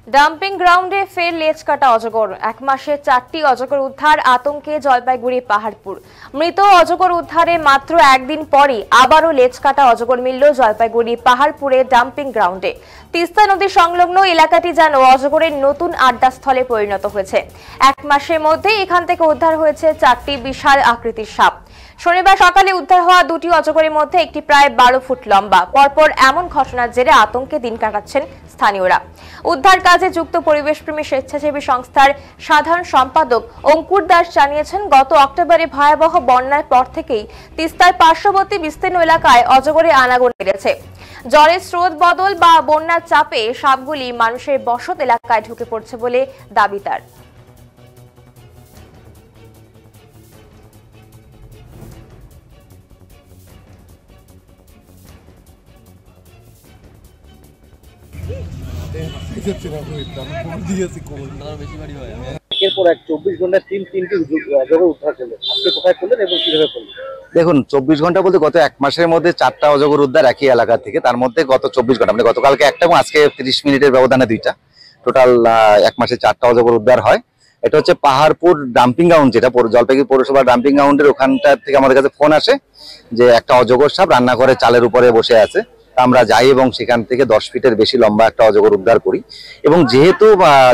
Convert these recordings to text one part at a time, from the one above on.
Dumping গ্রাউন্ডে ফের লেজ কাটা অজগর। এক মাসে 4টি অজগর উদ্ধার, আতঙ্কে জলপাইগুড়ি পাহাড়পুর। মৃত অজগর উদ্ধারে মাত্র একদিন পরই আবারও লেজ কাটা অজগর মিলল জলপাইগুড়ি পাহাড়পুরে ডাম্পিং গ্রাউন্ডে। তিস্তা নদী সংলগ্ন এলাকাটি যেন অজগরের নতুন আড্ডাস্থলে পরিণত হয়েছে। এক মাসের মধ্যে এখান থেকে উদ্ধার হয়েছে 4টি বিশাল আকৃতির সাপ। শনিবার সকালে উদ্ধার হওয়া 2টি অজগরের মধ্যে একটি প্রায় 12 ফুট লম্বা। পরপর এমন ঘটনার জেরে আতঙ্কে দিন কাটাচ্ছেন স্থানীয়রা। উদ্ধার কাজে যুক্ত পরিবেশপ্রেমী স্বেচ্ছাসেবী সংস্থার সাধারণ সম্পাদক অঙ্কুর দাস জানিয়েছেন, গত অক্টোবরে ভয়াবহ বন্যার পর থেকেই তিস্তার পার্শ্ববর্তী বিস্তীর্ণ এলাকায় অজগরের আনাগোনা বেড়েছে। জলের স্রোত বদল বা বন্যার চাপে সাপগুলি মানুষের বসত এলাকায় ঢুকে পড়ছে বলে দাবি তার। দেখুন, 24 ঘন্টা বলতে গত এক মাসের মধ্যে 4টা অজগর উদ্ধার একই এলাকা থেকে। তার মধ্যে গত 24 ঘন্টা মানে গতকালকে একটা এবং আজকে 30 মিনিটের ব্যবধানে 2টা, টোটাল এক মাসে 4টা অজগর উদ্ধার হয়। এটা হচ্ছে পাহাড়পুর ডাম্পিং গ্রাউন্ড, যেটা জলপাইগুড়ি পৌরসভা ডাম্পিং গ্রাউন্ডের ওখানটা থেকে আমাদের কাছে ফোন আসে যে একটা অজগর সাপ রান্নাঘরে চালের উপরে বসে আছে। আমরা যাই এবং সেখান থেকে 10 ফিটের বেশি লম্বা একটা অজগর উদ্ধার করি। এবং যেহেতু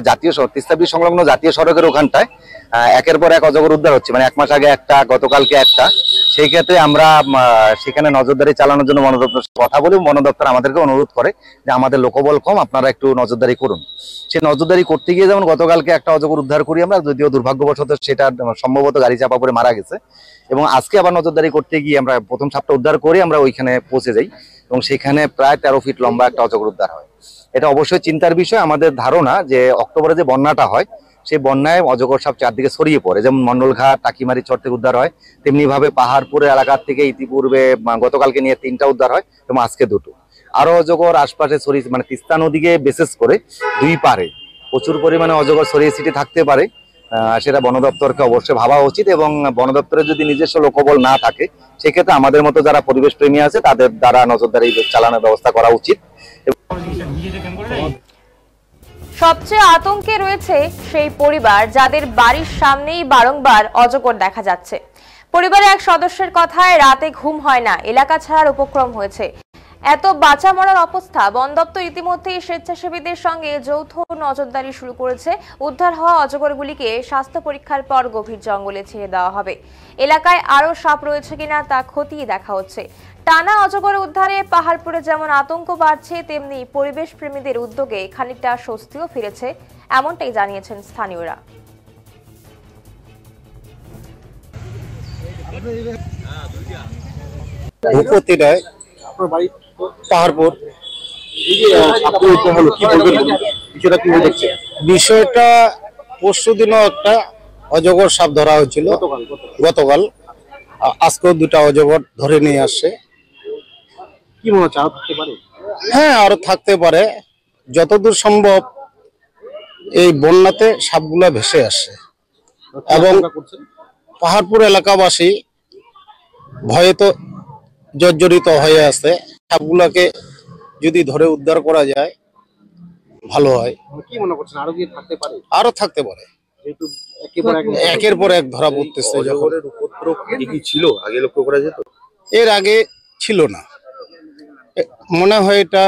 জাতীয় তিস্তা ব্রিজ সংলগ্ন জাতীয় সড়কের ওখানটায় একের পর এক অজগর উদ্ধার হচ্ছে, মানে এক মাস আগে একটা, গতকালকে একটা, সেই ক্ষেত্রে আমরা সেখানে নজরদারি চালানোর জন্য বন দপ্তরের কথা বলি। বন দপ্তর আমাদেরকে অনুরোধ করে যে আমাদের লোকবল কম, আপনারা একটু নজরদারি করুন। সেই নজরদারি করতে গিয়ে যেমন গতকালকে একটা অজগর উদ্ধার করি আমরা, যদিও দুর্ভাগ্যবশত সেটা সম্ভবত গাড়ি চাপা পড়ে মারা গেছে। এবং আজকে আবার নজরদারি করতে গিয়ে আমরা প্রথম সাপটা উদ্ধার করে আমরা ওইখানে পৌঁছে যাই এবং সেখানে প্রায় 13 ফিট লম্বা একটা অজগর উদ্ধার হয়। এটা অবশ্যই চিন্তার বিষয়। আমাদের ধারণা যে অক্টোবরে যে বন্যাটা হয়, সেই বন্যায় অজগর সাপ চারদিকে ছড়িয়ে পড়ে। যেমন মন্ডলঘাট, টাকিমারি চর থেকে উদ্ধার হয়, তেমনি ভাবে পাহাড়পুরের এলাকার থেকে ইতিপূর্বে গতকালকে নিয়ে 3টা উদ্ধার হয় এবং আজকে 2টো। আরো অজগর আশপাশে ছড়িয়ে, মানে তিস্তা নদীকে বিশেষ করে 2 পারে প্রচুর পরিমাণে অজগর ছড়িয়ে ছিটিয়ে থাকতে পারে। সেটা বন দপ্তরকে অবশ্যই ভাবা উচিত এবং বন দপ্তরের যদি নিজস্ব লোকবল না থাকে, সেক্ষেত্রে আমাদের মতো যারা পরিবেশ প্রেমী আছে তাদের দ্বারা নজরদারি চালানোর ব্যবস্থা করা উচিত। সবচেয়ে আতঙ্কে রয়েছে সেই পরিবার যাদের বাড়ির সামনেই বারংবার অজগর দেখা যাচ্ছে। পরিবারের এক সদস্যের কথায় রাতে ঘুম হয় না, এলাকা ছাড়ার উপক্রম হয়েছে। এত বাঁচা মরার অবস্থা। বন দপ্তর ইতিমধ্যেই স্বেচ্ছাসেবীদের সঙ্গে যৌথ নজরদারি শুরু করেছে। উদ্ধার হওয়া অজগরগুলিকে স্বাস্থ্য পরীক্ষার পর গভীর জঙ্গলে ছেড়ে দেওয়া হবে। এলাকায় আরও সাপ রয়েছে কিনা তা খতিয়ে দেখা হচ্ছে। টানা অজগর উদ্ধারে পাহাড়পুরে যেমন আতঙ্ক বাড়ছে, তেমনি পরিবেশ প্রেমীদের উদ্যোগে খানিকটা স্বস্তিও ফিরেছে, এমনটাই জানিয়েছেন স্থানীয়রা। পাহাড়পুর বিষয়টা পরশু দিনও একটা অজগর সাপ ধরা হয়েছিল, গতকাল। আজকেও 2টা অজগর ধরে নিয়ে আসছে। কি মনে হচ্ছে আরো থাকতে পারে? হ্যাঁ, আরো থাকতে পারে। যতদূর সম্ভব এই বন্যাতে সাপগুলা ভেসে আসছে এবং পাহাড়পুর এলাকাবাসী ভয়ে তো জর্জরিত হয়ে আছে। সাপগুলাকে যদি ধরে উদ্ধার করা যায় ভালো হয়। কি মনে করছেন আরো কি থাকতে পারে? আরো থাকতে পারে, যেহেতু একের পর এক ধরা পড়তেছে। অজগরের উপদ্রব কি ছিল আগে লক্ষ্য করা যেত? এর আগে ছিল না, মনে হয় এটা